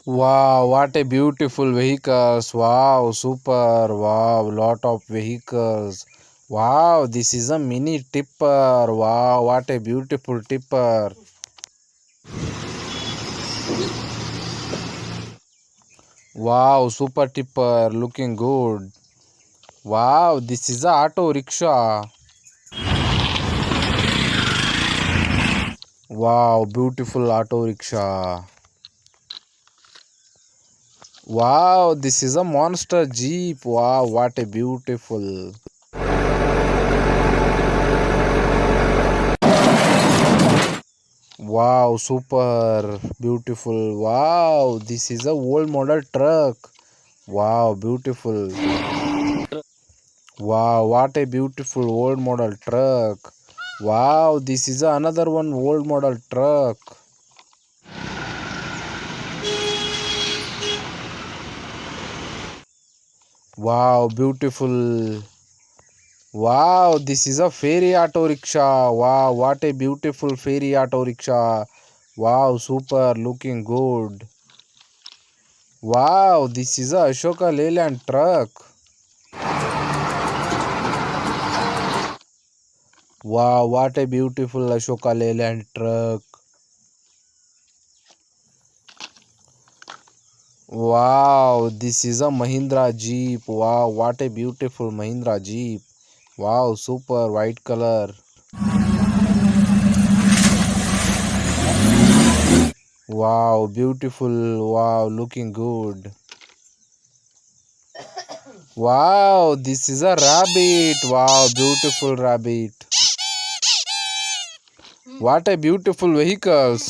Wow, what a beautiful vehicles. Wow, super. Wow, lot of vehicles. Wow, this is a mini tipper. Wow, what a beautiful tipper. Wow, super tipper looking good. Wow, this is a auto rickshaw. Wow, beautiful auto rickshaw. Wow, this is a monster jeep. Wow, what a beautiful. Wow, super beautiful. Wow, this is a old model truck. Wow, beautiful. Wow, what a beautiful old model truck. Wow, this is another one old model truck. Wow, beautiful. Wow, this is a fairy auto rickshaw. Wow, what a beautiful fairy auto rickshaw. Wow, super looking good. Wow, this is a Ashoka Leyland truck. Wow, what a beautiful Ashoka Leyland truck. Wow, this is a Mahindra Jeep. Wow, what a beautiful Mahindra Jeep. Wow, super white color. Wow, beautiful. Wow, looking good. Wow, this is a rabbit. Wow, beautiful rabbit. What a beautiful vehicles.